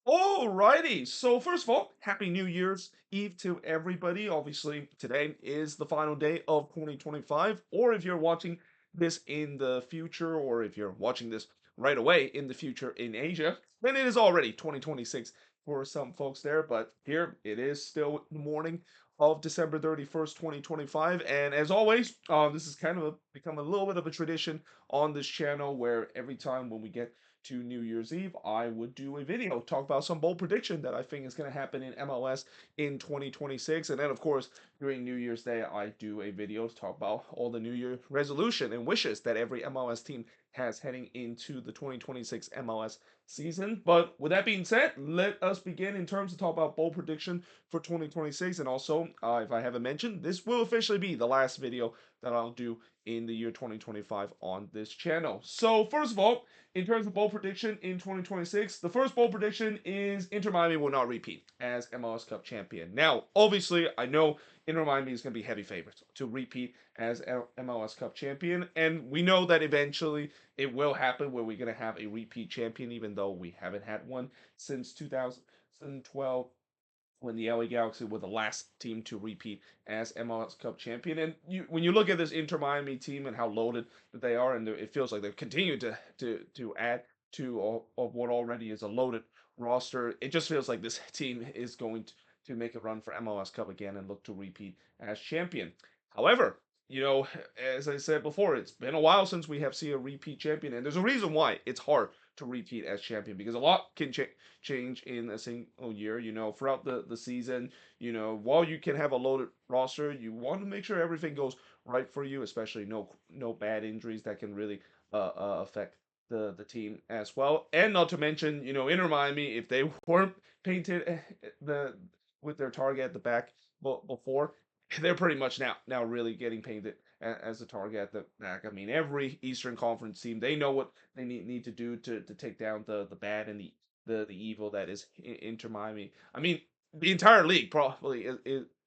Alrighty, so first of all, Happy New Year's Eve to everybody. Obviously, today is the final day of 2025, or if you're watching this in the future, or if you're watching this right away in the future in Asia, then it is already 2026 for some folks there. But here it is still the morning of December 31st, 2025. And as always, this is kind of become a little bit of a tradition on this channel where every time when we get to New Year's Eve, I would do a video talk about some bold prediction that I think is going to happen in MLS in 2026. And then, of course, during New Year's Day, I do a video to talk about all the New Year resolution and wishes that every MLS team has heading into the 2026 MLS season. But with that being said, let us begin in terms of talk about bold prediction for 2026. And also, if I haven't mentioned, this will officially be the last video that I'll do in the year 2025 on this channel. So, first of all, in terms of bold prediction in 2026, the first bold prediction is Inter Miami will not repeat as MLS Cup champion. Now, obviously, I know Inter Miami is going to be heavy favorites to repeat as MLS Cup champion, and we know that eventually it will happen where we're going to have a repeat champion, even though we haven't had one since 2012 when the LA Galaxy were the last team to repeat as MLS Cup champion. And when you look at this Inter Miami team and how loaded they are, and it feels like they've continued to add to all of what already is a loaded roster, it just feels like this team is going to make a run for MLS Cup again and look to repeat as champion. However, as I said before, it's been a while since we have seen a repeat champion, and there's a reason why it's hard to repeat as champion because a lot can change in a single year. Throughout the season, while you can have a loaded roster, you want to make sure everything goes right for you, especially no bad injuries that can really affect the team as well. And not to mention, Inter Miami, if they weren't painted the with their target at the back before, they're pretty much now really getting painted as a target at the back. I mean, every Eastern Conference team, they know what they need to do to take down the bad and the evil that is Inter Miami. I mean, the entire league probably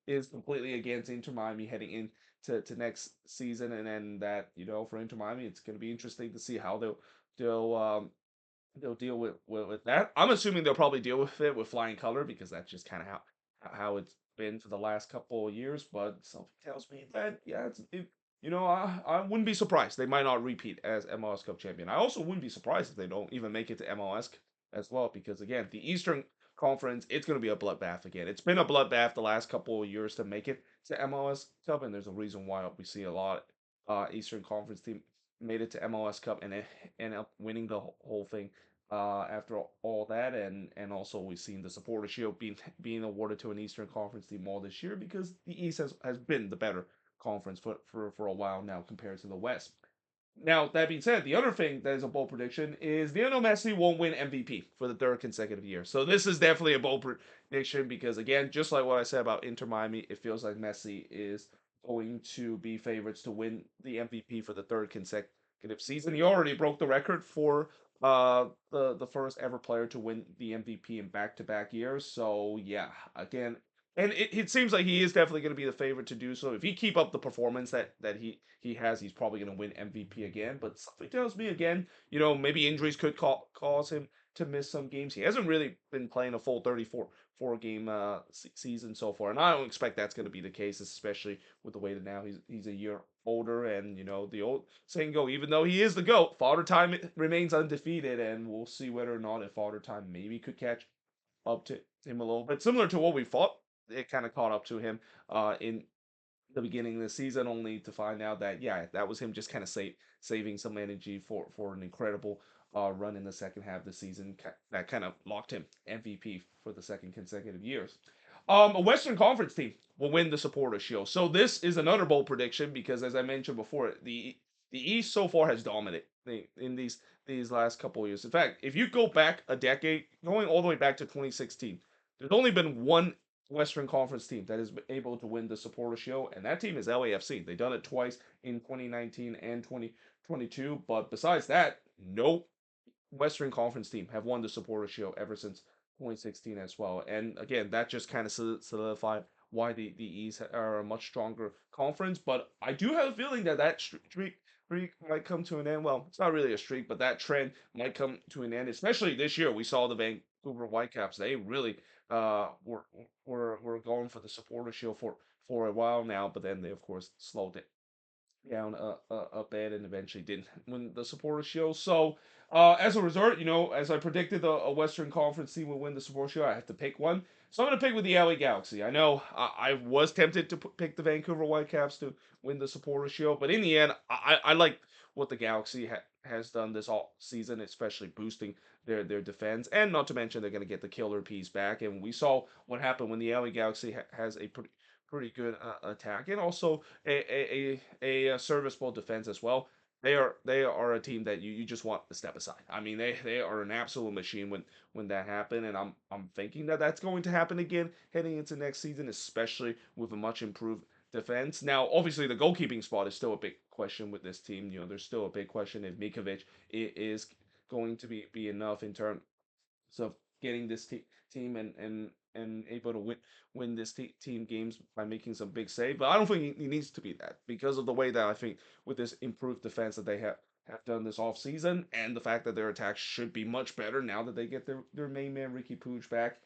is completely against Inter Miami heading into next season, and then that for Inter Miami, it's going to be interesting to see how they'll deal with that. I'm assuming they'll probably deal with it with flying color because that's just kind of how it's been for the last couple of years. But something tells me that yeah, I wouldn't be surprised they might not repeat as MLS Cup champion. I also wouldn't be surprised if they don't even make it to MLS as well because again, the Eastern Conference it's going to be a bloodbath again. It's been a bloodbath the last couple of years to make it to MLS Cup, and there's a reason why we see a lot Eastern Conference team made it to MLS Cup and end up winning the whole thing after all that, and also we've seen the supporter shield being awarded to an Eastern Conference team all this year because the East has been the better conference for a while now compared to the West. Now that being said, the other thing that is a bold prediction is Lionel Messi won't win MVP for the third consecutive year. So this is definitely a bold prediction because again, just like what I said about Inter Miami, it feels like Messi is going to be favorites to win the MVP for the third consecutive season. He already broke the record for the first ever player to win the MVP in back-to-back years. So yeah, again, and it seems like he is definitely going to be the favorite to do so. If he keep up the performance that he has, he's probably going to win MVP again. But something tells me again, maybe injuries could cause him to miss some games. He hasn't really been playing a full 34 game season so far, and I don't expect that's going to be the case, especially with the way that now he's a year older, and the old saying go, even though he is the GOAT, Father Time remains undefeated, and we'll see whether or not if Father Time maybe could catch up to him a little bit, similar to what we thought. It kind of caught up to him in the beginning of the season, only to find out that yeah, that was him just kind of saving some energy for an incredible run in the second half of the season that kind of locked him MVP for the second consecutive years. A Western Conference team will win the Supporter Shield. So this is another bold prediction because, as I mentioned before, the East so far has dominated in these last couple of years. In fact, if you go back a decade, going all the way back to 2016, there's only been one Western Conference team that is able to win the Supporter Shield, and that team is LAFC. They've done it twice in 2019 and 2022, but besides that, no Western Conference team have won the Supporter Shield ever since 2016 as well. And again, that just kind of solidified why the East are a much stronger conference. But I do have a feeling that streak might come to an end. Well, it's not really a streak, but that trend might come to an end, especially this year. We saw the Vancouver Whitecaps. They really were going for the supporter shield for a while now, but then they of course slowed it down a bit and eventually didn't win the Supporter Shield. So, as a result, as I predicted, a Western Conference team would win the Supporter Shield. I have to pick one. So I'm going to pick with the LA Galaxy. I know I was tempted to pick the Vancouver Whitecaps to win the Supporter Shield, but in the end, I like what the Galaxy has done this all season, especially boosting their defense, and not to mention they're going to get the killer piece back. And we saw what happened when the LA Galaxy has a pretty good attack and also a serviceable defense as well. They are a team that you just want to step aside. I mean, they are an absolute machine when that happened, and I'm thinking that that's going to happen again heading into next season, especially with a much improved defense. Now, obviously, the goalkeeping spot is still a big question with this team. There's still a big question if Mikovic is going to be enough in terms of getting this team and able to win this team games by making some big save. But I don't think he needs to be that because of the way that I think with this improved defense that they have done this off season and the fact that their attack should be much better now that they get their main man Ricky Pooch back.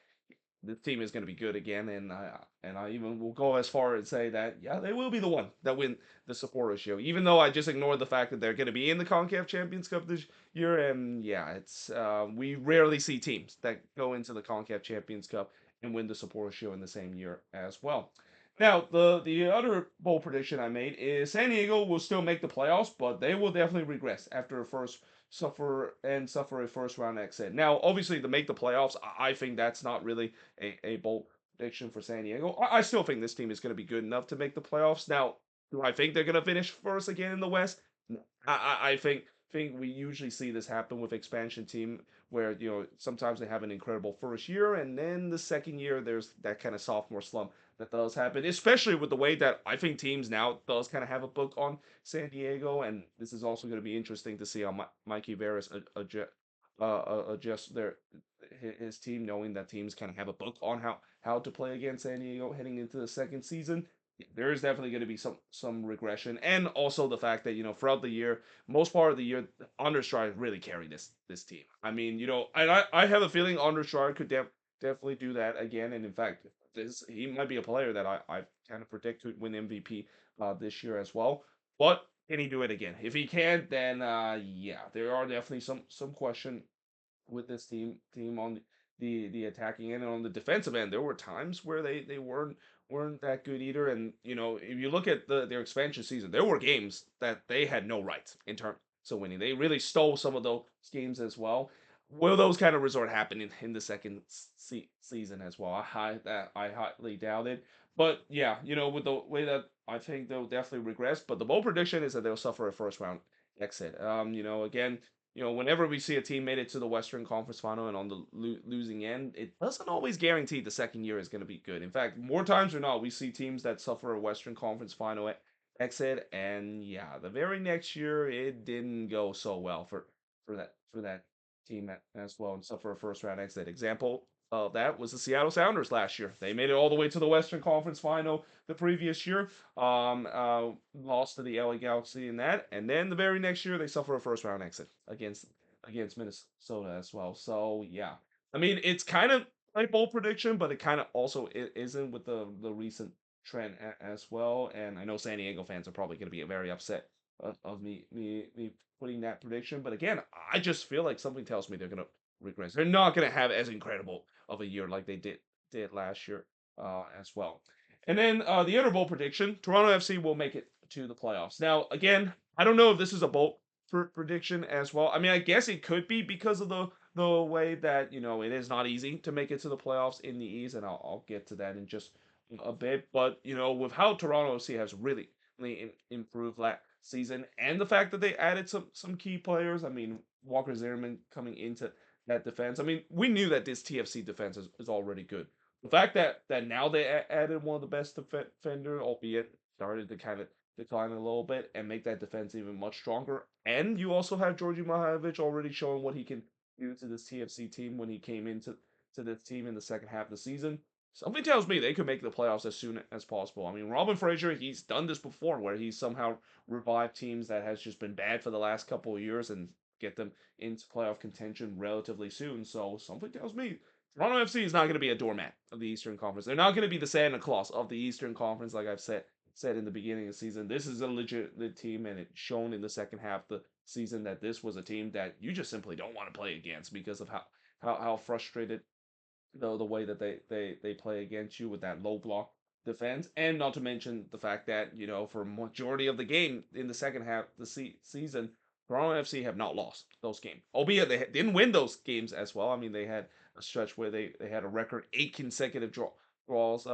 The team is going to be good again, and I even will go as far as say that yeah, they will be the one that win the supporter show. Even though I just ignored the fact that they're going to be in the Concacaf Champions Cup this year, and yeah, it's we rarely see teams that go into the Concacaf Champions Cup and win the supporter show in the same year as well. Now, the other bold prediction I made is San Diego will still make the playoffs, but they will definitely regress after a first suffer a first round exit. Now, obviously, to make the playoffs, I think that's not really a bold prediction for San Diego. I still think this team is going to be good enough to make the playoffs. Now, do I think they're going to finish first again in the West? No. I think we usually see this happen with expansion team where sometimes they have an incredible first year and then the second year there's that kind of sophomore slump that does happen, especially with the way that I think teams now does kind of have a book on San Diego, and this is also going to be interesting to see how Mikey Veras adjust his team, knowing that teams kind of have a book on how to play against San Diego heading into the second season. There is definitely going to be some regression, and also the fact that throughout the year, most part of the year, Understride really carried this team. I mean, and I have a feeling Understride could definitely do that again, and in fact, he might be a player that I kind of predict could win MVP this year as well. But can he do it again? If he can't, then yeah, there are definitely some question with this team on the attacking end and on the defensive end. There were times where they weren't that good either. And if you look at their expansion season, there were games that they had no right in terms of winning. They really stole some of those games as well. Will those kind of resort happen in the second season as well? I highly doubt it. But yeah, with the way that I think they'll definitely regress. But the bold prediction is that they'll suffer a first round exit. Again, whenever we see a team made it to the Western Conference Final and on the losing end, it doesn't always guarantee the second year is going to be good. In fact, more times than not, we see teams that suffer a Western Conference Final exit, and yeah, the very next year it didn't go so well for that team as well and suffer a first round exit. Example of that was the Seattle Sounders last year. They made it all the way to the Western Conference Final the previous year. Lost to the LA Galaxy in that, and then the very next year they suffer a first round exit against Minnesota as well. So yeah, I mean it's kind of like bold prediction, but it kind of also isn't with the recent trend as well. And I know San Diego fans are probably going to be very upset of me putting that prediction. But again, I just feel like something tells me they're going to regress. They're not going to have as incredible of a year like they did last year as well. And then the other bold prediction: Toronto FC will make it to the playoffs. Now, again, I don't know if this is a bold prediction as well. I mean, I guess it could be because of the way that it is not easy to make it to the playoffs in the East, and I'll get to that in just a bit. But with how Toronto FC has really improved last season, and the fact that they added some key players. I mean, Walker Zimmerman coming into that defense. I mean, we knew that this TFC defense is already good. The fact that now they added one of the best defender, albeit started to kind of decline a little bit, and make that defense even much stronger. And you also have Georgi Mihailovic already showing what he can do to this TFC team when he came into this team in the second half of the season. something tells me they could make the playoffs as soon as possible. I mean, Robin Fraser, he's done this before where he's somehow revived teams that has just been bad for the last couple of years and get them into playoff contention relatively soon. So something tells me Toronto FC is not going to be a doormat of the Eastern Conference. They're not going to be the Santa Claus of the Eastern Conference, like I've said in the beginning of the season. This is a legit team, and it's shown in the second half of the season that this was a team that you just simply don't want to play against because of how frustrated the way that they play against you with that low block defense, and not to mention the fact that for majority of the game in the second half of the season, Toronto FC have not lost those games, albeit they didn't win those games as well. I mean, they had a stretch where they had a record 8 consecutive draws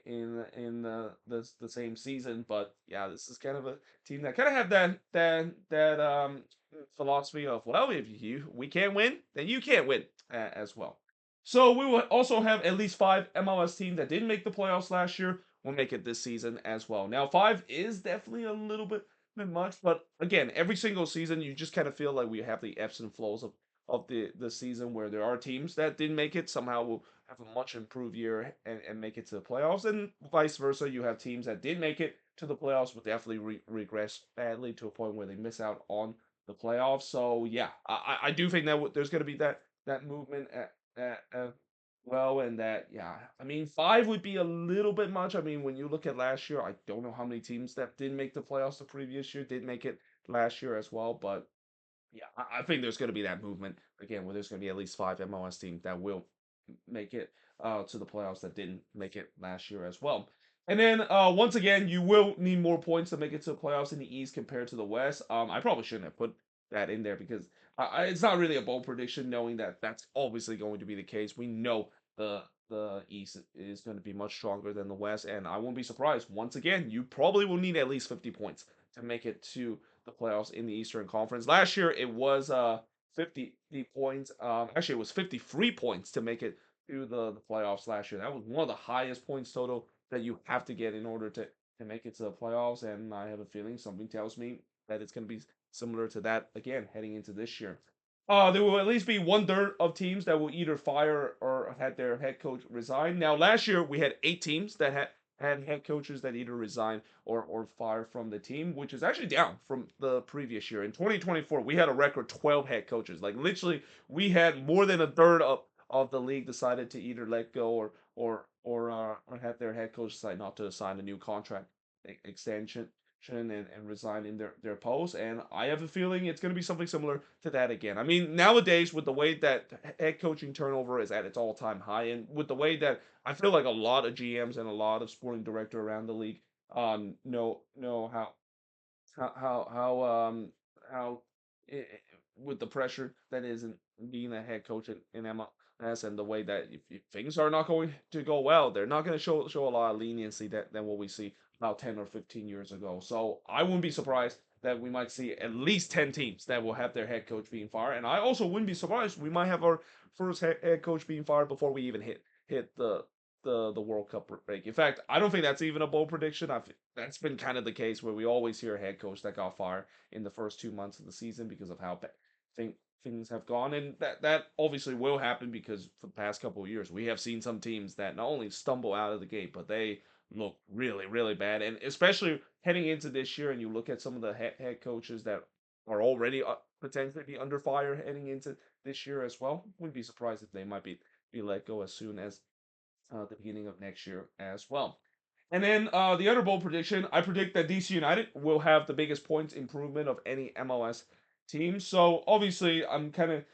in the same season. But yeah, this is kind of a team that kind of have that philosophy of, well, if we can't win, then you can't win as well. So we will also have at least 5 MLS teams that didn't make the playoffs last year will make it this season as well. Now, five is definitely a little bit much, but again, every single season you just kind of feel like we have the ebbs and flows of the season where there are teams that didn't make it somehow will have a much improved year and make it to the playoffs, and vice versa. You have teams that did make it to the playoffs but definitely regress badly to a point where they miss out on the playoffs. So yeah, I do think that there's going to be that movement well, and that, yeah, I mean, five would be a little bit much. I mean, when you look at last year, I don't know how many teams that didn't make the playoffs the previous year did make it last year as well. But yeah, I think there's going to be that movement again, where there's going to be at least 5 MLS teams that will make it to the playoffs that didn't make it last year as well. And then once again, you will need more points to make it to the playoffs in the East compared to the West. I probably shouldn't have put that in there because it's not really a bold prediction, knowing that that's obviously going to be the case. We know the East is going to be much stronger than the West, and I won't be surprised. Once again, you probably will need at least 50 points to make it to the playoffs in the Eastern Conference. Last year, it was 50 points. Actually, it was 53 points to make it to the playoffs last year. That was one of the highest points total that you have to get in order to make it to the playoffs. And I have a feeling something tells me that it's going to be similar to that again heading into this year. There will at least be 1/3 of teams that will either fire or had their head coach resign. Now, last year we had 8 teams that had head coaches that either resign or fire from the team, which is actually down from the previous year. In 2024, we had a record 12 head coaches. Like literally, we had more than a third of the league decided to either let go or have their head coach decide not to sign a new contract extension and resign in their post. And I have a feeling it's going to be something similar to that again. I mean, nowadays, with the way that head coaching turnover is at its all time high, and with the way that I feel like a lot of GMs and a lot of sporting director around the league know how with the pressure that is in being a head coach in MLS, and the way that if things are not going to go well, they're not going to show a lot of leniency than what we see about 10 or 15 years ago. So I wouldn't be surprised that we might see at least 10 teams that will have their head coach being fired, and I also wouldn't be surprised we might have our first head coach being fired before we even hit the World Cup break. In fact, I don't think that's even a bold prediction. That's been kind of the case where we always hear a head coach that got fired in the first 2 months of the season because of how things have gone, and that obviously will happen because for the past couple of years we have seen some teams that not only stumble out of the gate, but they look really bad, and especially heading into this year, and you look at some of the head coaches that are already potentially under fire heading into this year as well. Wouldn't be surprised if they might be let go as soon as the beginning of next year as well. And then the other bold prediction, I predict that DC United will have the biggest points improvement of any MLS team. So obviously, I'm kind of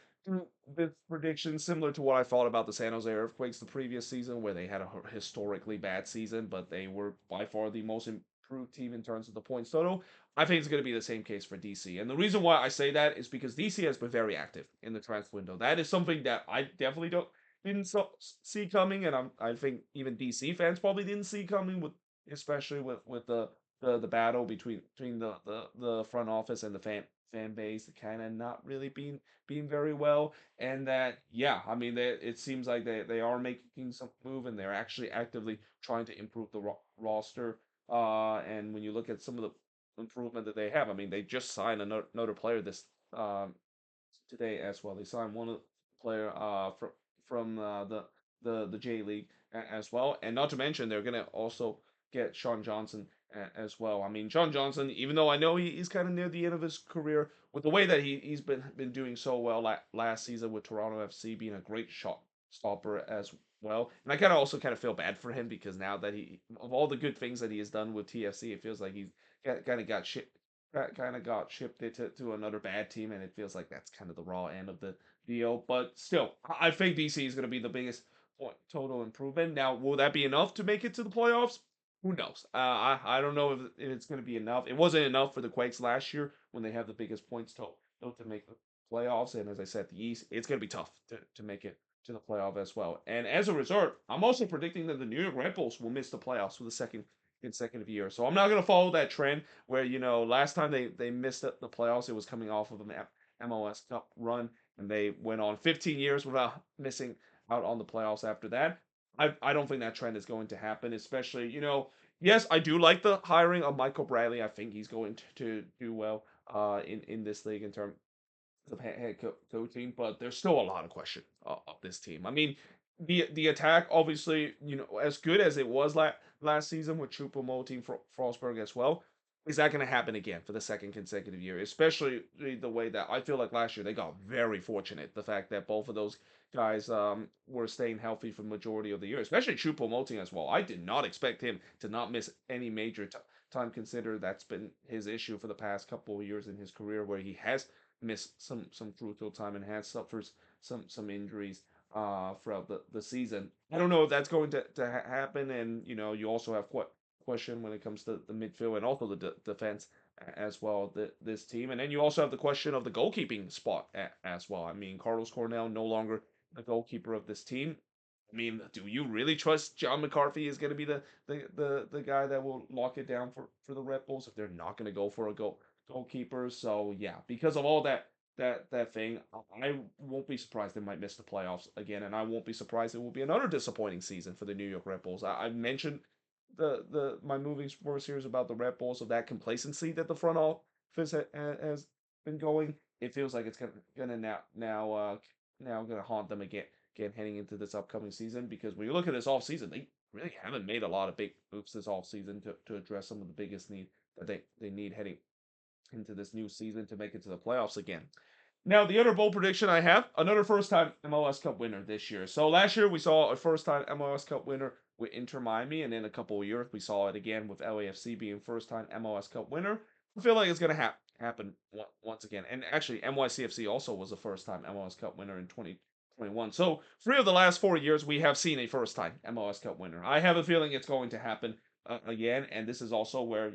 this prediction similar to what I thought about the San Jose Earthquakes the previous season, where they had a historically bad season, but they were by far the most improved team in terms of the points total. I think it's going to be the same case for DC. And the reason why I say that is because DC has been very active in the transfer window. That is something that I definitely don't didn't see coming, and I think even DC fans probably didn't see coming, with especially with the battle between the front office and the fan base kind of not really being very well, and that, yeah, I mean, it seems like they are making some move, and they're actually actively trying to improve the roster. And when you look at some of the improvement that they have, I mean, they just signed another player this um today as well. They signed one player from the the J League as well. And not to mention they're gonna also get Sean Johnson as well. I mean, Sean Johnson, even though I know he's kind of near the end of his career, with the way that he's been doing so well last season with Toronto FC being a great shot stopper as well. And I kind of feel bad for him because now that he of all the good things that he has done with TFC, it feels like he's kind of got shipped it to another bad team, and it feels like that's kind of the raw end of the deal. But still, I think DC is going to be the biggest point total improvement. Now, will that be enough to make it to the playoffs? Who knows? I don't know if it's going to be enough. It wasn't enough for the Quakes last year when they had the biggest points total to make the playoffs. And as I said, the East, it's going to be tough to make it to the playoff as well. And as a result, I'm also predicting that the New York Red Bulls will miss the playoffs for the second consecutive year. So I'm not going to follow that trend where, last time they missed the playoffs, it was coming off of an MLS Cup run, and they went on 15 years without missing out on the playoffs after that. I don't think that trend is going to happen, especially, yes, I do like the hiring of Michael Bradley. I think he's going to do well in this league in terms of coaching, but there's still a lot of question of this team. I mean, the attack, obviously, as good as it was last season with Choupo-Moting for Frostberg as well. Is that going to happen again for the second consecutive year? Especially the way that I feel like last year they got very fortunate. The fact that both of those guys were staying healthy for the majority of the year, especially Choupo-Moting as well. I did not expect him to not miss any major time. Consider that's been his issue for the past couple of years in his career, where he has missed some crucial time and has suffered some injuries throughout the season. I don't know if that's going to happen, and you also have question when it comes to the midfield and also the defense as well. This team, and then you also have the question of the goalkeeping spot as well. I mean, Carlos Cornell no longer the goalkeeper of this team. I mean, do you really trust John McCarthy is going to be the guy that will lock it down for the Red Bulls if they're not going to go for a goalkeeper? So yeah, because of all that thing, I won't be surprised they might miss the playoffs again, and I won't be surprised it will be another disappointing season for the New York Red Bulls. I mentioned the my moving sports series about the Red Bulls of that complacency that the front office has been going. It feels like it's gonna now gonna haunt them again heading into this upcoming season, because when you look at this off season, they really haven't made a lot of big moves this off season to address some of the biggest need that they need heading into this new season to make it to the playoffs again. Now, the other bold prediction I have, another first time MLS Cup winner this year. So last year we saw a first time MLS Cup winner with Inter Miami, and in a couple of years we saw it again with LAFC being first time MLS Cup winner. I feel like it's going to happen once again. And actually, NYCFC also was a first time MLS Cup winner in 2021. So 3 of the last 4 years we have seen a first time MLS Cup winner. I have a feeling it's going to happen again, and this is also where,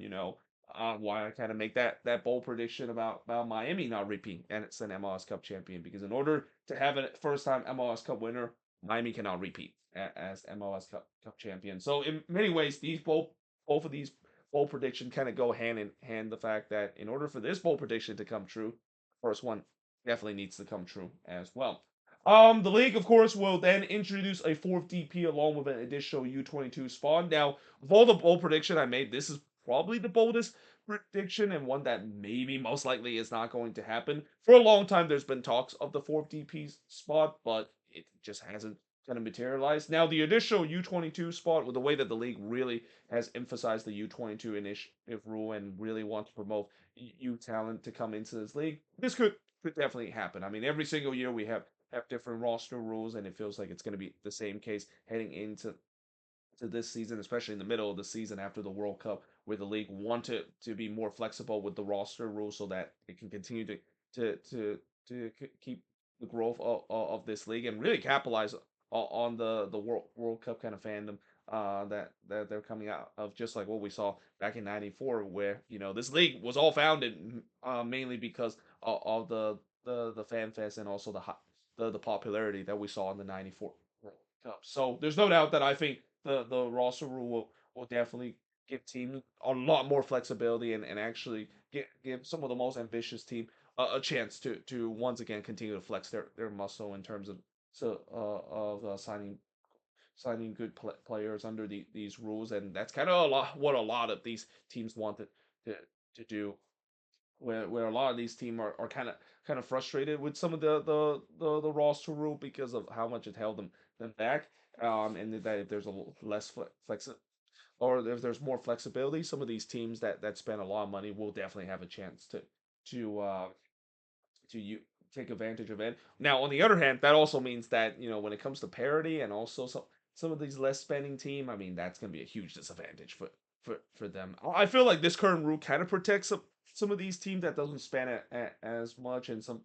why I kind of make that bold prediction about Miami not repeating and it's an MLS Cup champion, because in order to have a first time MLS Cup winner, Miami cannot repeat as MLS Cup champion. So in many ways, these both of these bold prediction kind of go hand in hand. The fact that in order for this bold prediction to come true, the first one definitely needs to come true as well. The league, of course, will then introduce a fourth DP along with an additional U22 spawn. Now, of all the bold prediction I made, this is probably the boldest prediction and one that maybe most likely is not going to happen. For a long time, there's been talks of the fourth DP spot, but it just hasn't kind of materialized. Now, the additional U22 spot, with the way that the league really has emphasized the U22 initiative rule and really wants to promote U talent to come into this league, this could definitely happen. I mean, every single year we have different roster rules, and it feels like it's going to be the same case heading into this season, especially in the middle of the season after the World Cup, where the league wanted to be more flexible with the roster rules so that it can continue to keep the growth of this league and really capitalize on the World Cup kind of fandom that they're coming out of, just like what we saw back in '94, where this league was all founded mainly because of the fan fest and also the popularity that we saw in the '94 World Cup. So there's no doubt that I think the roster rule will definitely give teams a lot more flexibility and actually give some of the most ambitious team a chance to once again continue to flex their muscle in terms of signing good players under these rules, and that's kind of a lot what a lot of these teams wanted to do, where a lot of these teams are kind of kind of frustrated with some of the roster rule because of how much it held them back. And that if there's a less flex or if there's more flexibility, some of these teams that spend a lot of money will definitely have a chance to uh to you take advantage of it. Now, on the other hand, that also means that when it comes to parity and also some of these less spending team, I mean that's going to be a huge disadvantage for them. I feel like this current rule kind of protects some of these teams that doesn't spend as much and some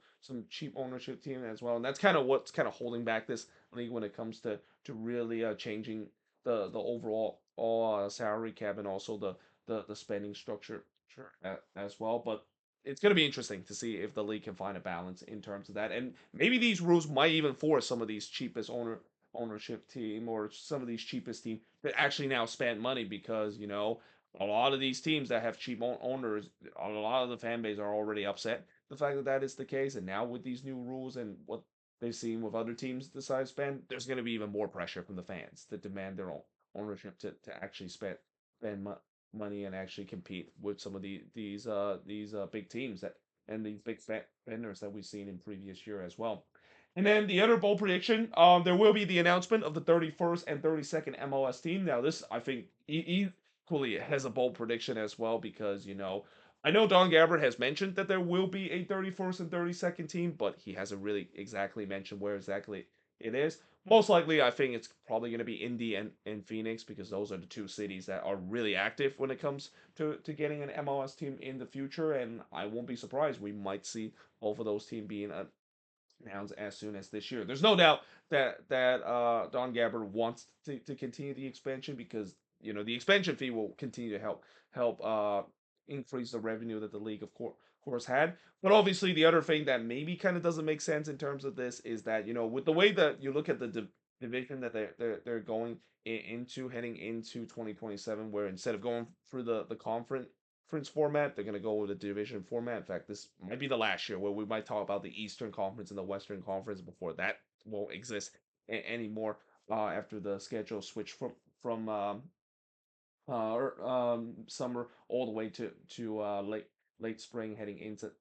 cheap ownership team as well, and that's kind of what's kind of holding back this league when it comes to really changing the overall all salary cap and also the spending structure as well. But it's going to be interesting to see if the league can find a balance in terms of that, and maybe these rules might even force some of these cheapest ownership team or some of these cheapest team to actually now spend money because a lot of these teams that have cheap owners, a lot of the fan base are already upset the fact that that is the case, and now with these new rules and what they've seen with other teams decide to spend, there's going to be even more pressure from the fans to demand their own ownership to actually spend money and actually compete with some of these big teams that and these big vendors that we've seen in previous year as well. And then the other bold prediction, there will be the announcement of the 31st and 32nd MLS team. Now, this I think equally has a bold prediction as well because I know Don Gabbard has mentioned that there will be a 31st and 32nd team, but he hasn't really exactly mentioned where exactly it is. Most likely, I think it's probably going to be Indy and Phoenix because those are the two cities that are really active when it comes to getting an MLS team in the future. And I won't be surprised we might see both of those teams being announced as soon as this year. There's no doubt that Don Gabbard wants to continue the expansion because the expansion fee will continue to help increase the revenue that the league of course had. But obviously, the other thing that maybe kind of doesn't make sense in terms of this is that with the way that you look at the division that they're going into heading into 2027, where instead of going through the conference format, they're going to go with a division format. In fact, this might be the last year where we might talk about the Eastern Conference and the Western Conference before that won't exist anymore after the schedule switch from summer all the way to late spring heading into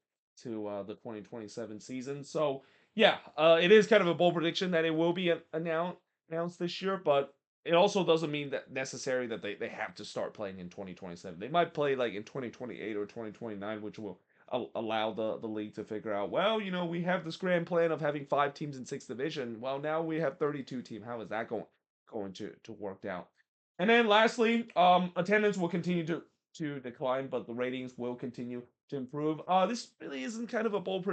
the 2027 season. So yeah, it is kind of a bold prediction that it will be announced this year, but it also doesn't mean that necessary that they have to start playing in 2027. They might play like in 2028 or 2029, which will allow the league to figure out, well, we have this grand plan of having 5 teams in 6th division. Well, now we have 32 team. How is that going to work out? And then lastly, attendance will continue to decline, but the ratings will continue to improve. This really isn't kind of a bold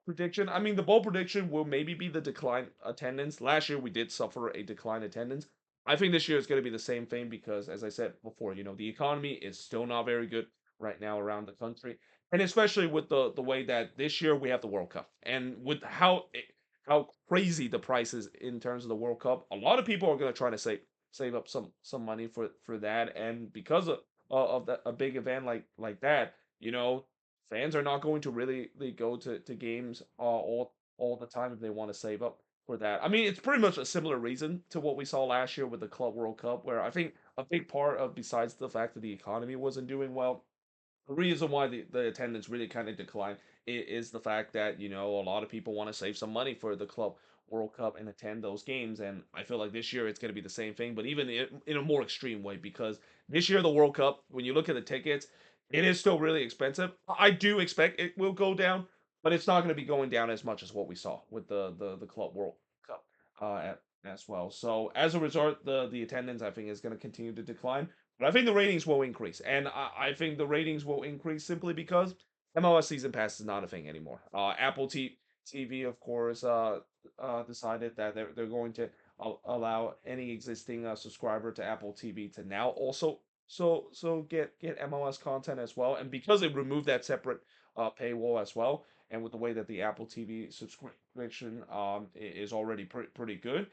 prediction. I mean, the bold prediction will maybe be the decline attendance. Last year we did suffer a decline attendance. I think this year is going to be the same thing because, as I said before, the economy is still not very good right now around the country, and especially with the way that this year we have the World Cup, and with how crazy the prices in terms of the World Cup, a lot of people are going to try to save up some money for that, and because of a big event like that, fans are not going to really go to games all the time if they want to save up for that. I mean, it's pretty much a similar reason to what we saw last year with the Club World Cup, where I think a big part of, besides the fact that the economy wasn't doing well, the reason why the attendance really kind of declined is the fact that a lot of people want to save some money for the Club World Cup and attend those games, and I feel like this year it's going to be the same thing, but even in a more extreme way because this year the World Cup, when you look at the tickets, it is still really expensive. I do expect it will go down, but it's not going to be going down as much as what we saw with the Club World Cup as well. So as a result, the attendance I think is going to continue to decline. But I think the ratings will increase, and I think the ratings will increase simply because MLS Season Pass is not a thing anymore. Apple TV, of course, decided that they're going to allow any existing subscriber to Apple TV to now also get MLS content as well. And because they removed that separate paywall as well, and with the way that the Apple TV subscription is already pretty good,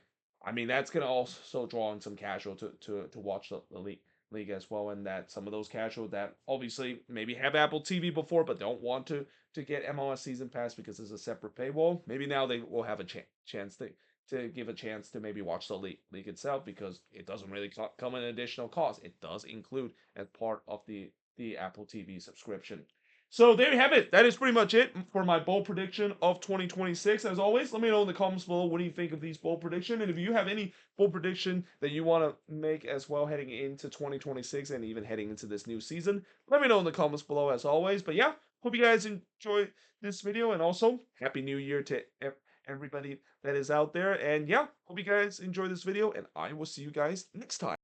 I mean that's gonna also draw in some casual to watch the league as well, and that some of those casual that obviously maybe have Apple TV before but don't want to get MLS Season Pass because it's a separate paywall. Maybe now they will have a chance to give a chance to maybe watch the league itself because it doesn't really come at an additional cost. It does include as part of the Apple TV subscription. So there you have it. That is pretty much it for my bold prediction of 2026. As always, let me know in the comments below what do you think of these bold prediction, and if you have any bold prediction that you want to make as well heading into 2026 and even heading into this new season, let me know in the comments below as always. But yeah, hope you guys enjoy this video, and also happy New Year to everybody that is out there. And yeah, hope you guys enjoy this video, and I will see you guys next time.